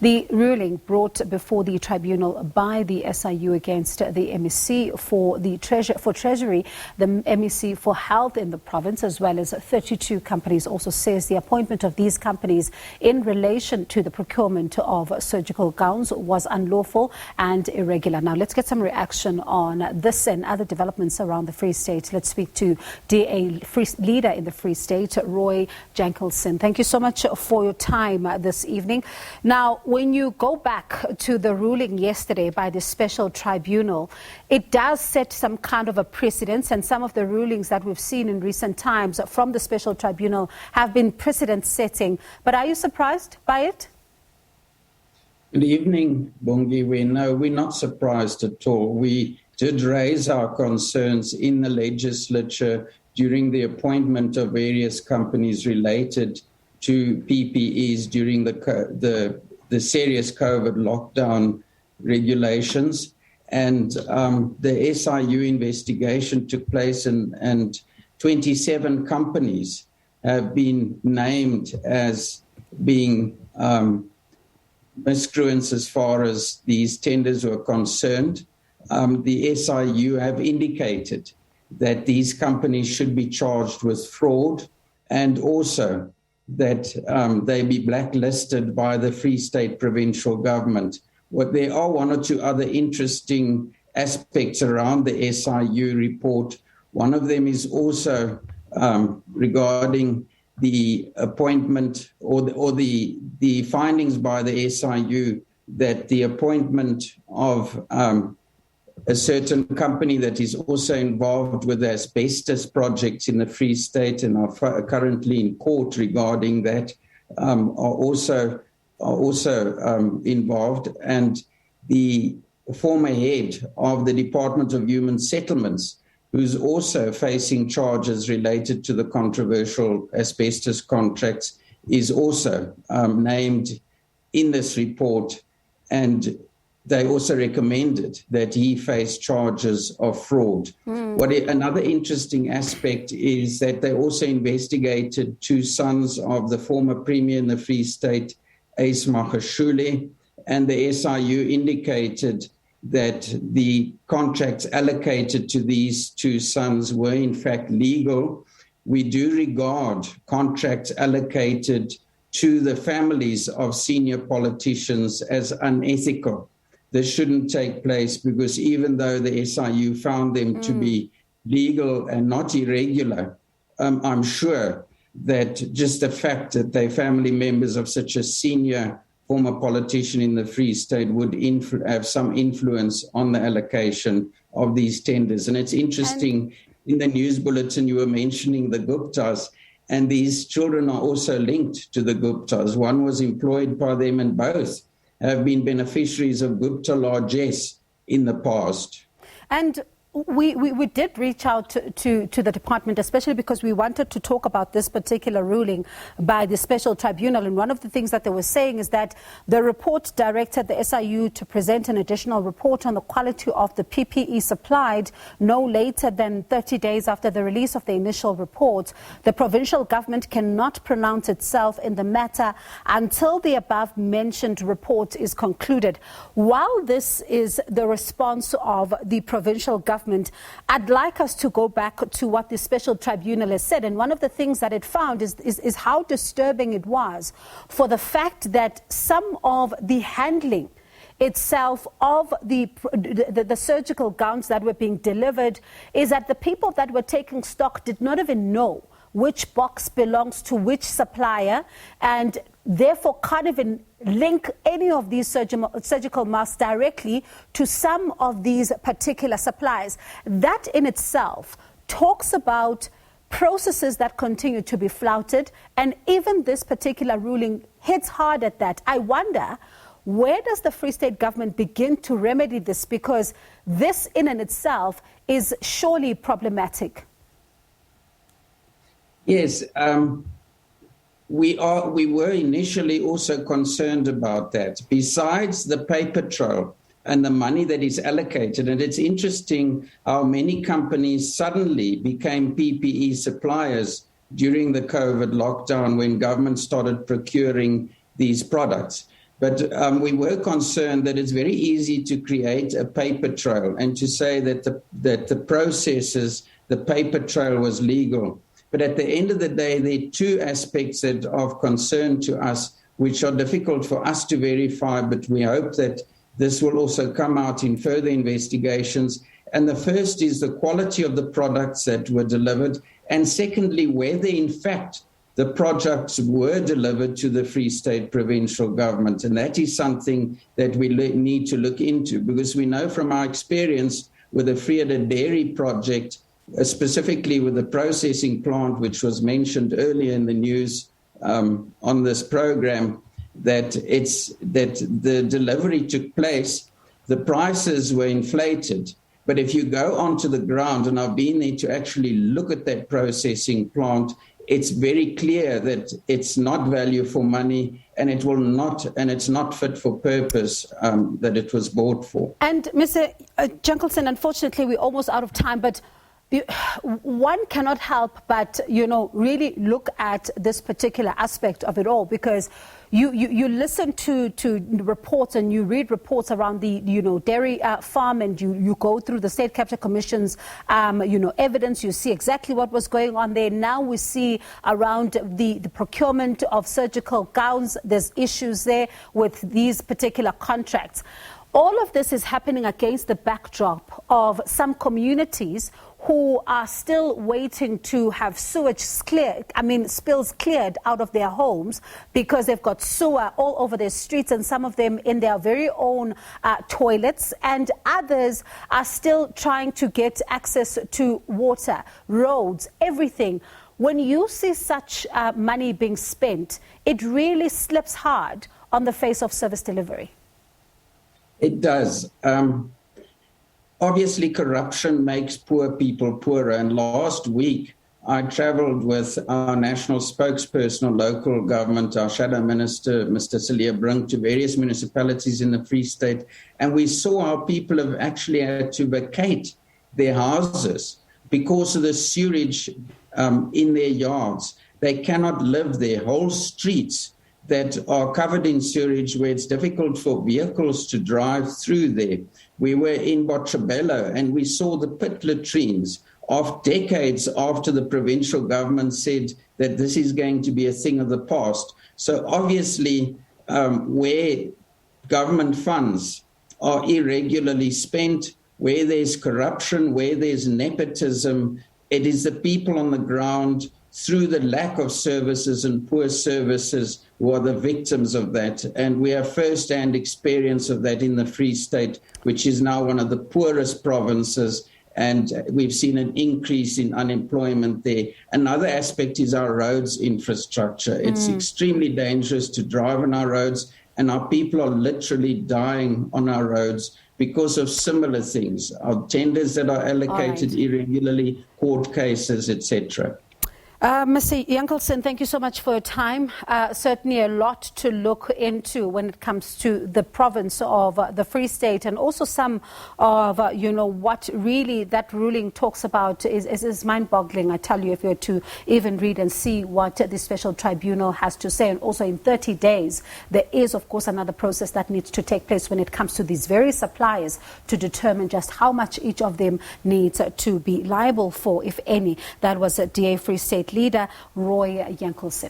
The ruling brought before the tribunal by the SIU against the MEC for Treasury, the MEC for Health in the province, as well as 32 companies, also says the appointment of these companies in relation to the procurement of surgical gowns was unlawful and irregular. Now, let's get some reaction on this and other developments around the Free State. Let's speak to DA Leader in the Free State, Roy Jankielsohn. Thank you so much for your time this evening. Now, when you go back to the ruling yesterday by the Special Tribunal, it does set some kind of a precedence, and some of the rulings that we've seen in recent times from the Special Tribunal have been precedent-setting. But are you surprised by it? Good evening, Bongi. No, we're not surprised at all. We did raise our concerns in the legislature during the appointment of various companies related to PPEs during the serious COVID lockdown regulations. And the SIU investigation took place, and 27 companies have been named as being miscreants as far as these tenders were concerned. The SIU have indicated that these companies should be charged with fraud, and also that they be blacklisted by the Free State provincial government. There are one or two other interesting aspects around the SIU report. One of them is also regarding the appointment or the findings by the SIU that the appointment of a certain company that is also involved with the asbestos projects in the Free State and are currently in court regarding that are also involved. And the former head of the Department of Human Settlements, who's also facing charges related to the controversial asbestos contracts, is also named in this report, and they also recommended that he face charges of fraud. Another interesting aspect is that they also investigated two sons of the former premier in the Free State, Ace Magashule, and the SIU indicated that the contracts allocated to these two sons were in fact legal. We do regard contracts allocated to the families of senior politicians as unethical. This shouldn't take place, because even though the SIU found them to be legal and not irregular, I'm sure that just the fact that they're family members of such a senior former politician in the Free State would have some influence on the allocation of these tenders. And it's interesting, in the news bulletin you were mentioning the Guptas, and these children are also linked to the Guptas. One was employed by them, and both have been beneficiaries of Gupta largesse in the past. And we did reach out to the department, especially because we wanted to talk about this particular ruling by the Special Tribunal. And one of the things that they were saying is that the report directed the SIU to present an additional report on the quality of the PPE supplied no later than 30 days after the release of the initial report. The provincial government cannot pronounce itself in the matter until the above mentioned report is concluded. While this is the response of the provincial government, I'd like us to go back to what the Special Tribunal has said. And one of the things that it found is how disturbing it was for the fact that some of the handling itself of the surgical gowns that were being delivered is that the people that were taking stock did not even know which box belongs to which supplier, and therefore can't even link any of these surgical masks directly to some of these particular suppliers. That in itself talks about processes that continue to be flouted, and even this particular ruling hits hard at that. I wonder, where does the Free State government begin to remedy this? Because this in and itself is surely problematic. Yes, we were initially also concerned about that. Besides the paper trail and the money that is allocated, and it's interesting how many companies suddenly became PPE suppliers during the COVID lockdown when government started procuring these products. But we were concerned that it's very easy to create a paper trail and to say that the processes, the paper trail was legal. But at the end of the day, there are two aspects that are of concern to us, which are difficult for us to verify, but we hope that this will also come out in further investigations. And the first is the quality of the products that were delivered, and secondly, whether in fact the projects were delivered to the Free State provincial government. And that is something that we need to look into, because we know from our experience with the Vrede Dairy project, specifically with the processing plant, which was mentioned earlier in the news on this program, that the delivery took place, the prices were inflated. But if you go onto the ground, and I've been there to actually look at that processing plant, it's very clear that it's not value for money, and it's not fit for purpose that it was bought for. And Mr. Jankielsohn, unfortunately, we're almost out of time, but one cannot help but, really look at this particular aspect of it all, because you listen to reports and you read reports around the, dairy farm, and you go through the State Capture Commission's, evidence. You see exactly what was going on there. Now we see around the procurement of surgical gowns, there's issues there with these particular contracts. All of this is happening against the backdrop of some communities who are still waiting to have spills cleared out of their homes, because they've got sewer all over their streets, and some of them in their very own toilets, and others are still trying to get access to water, roads, everything. When you see such money being spent, it really slips hard on the face of service delivery. It does. Obviously, corruption makes poor people poorer. And last week, I traveled with our national spokesperson on local government, our shadow minister, Mr. Celia Brink, to various municipalities in the Free State. And we saw how people have actually had to vacate their houses because of the sewage in their yards. They cannot live there. Whole streets that are covered in sewage, where it's difficult for vehicles to drive through there. We were in Botshabelo and we saw the pit latrines of decades after the provincial government said that this is going to be a thing of the past. So obviously, where government funds are irregularly spent, where there's corruption, where there's nepotism, it is the people on the ground, through the lack of services and poor services, who are the victims of that. And we have first-hand experience of that in the Free State, which is now one of the poorest provinces, and we've seen an increase in unemployment there. Another aspect is our roads infrastructure. It's extremely dangerous to drive on our roads, and our people are literally dying on our roads because of similar things, our tenders that are allocated irregularly, court cases, etc. Mr. Jankielsohn, thank you so much for your time. Certainly a lot to look into when it comes to the province of the Free State, and also some of, what really that ruling talks about is mind-boggling. I tell you, if you were to even read and see what the Special Tribunal has to say. And also in 30 days, there is, of course, another process that needs to take place when it comes to these very suppliers to determine just how much each of them needs to be liable for, if any. That was DA Free State Leader Roy Jankielsohn.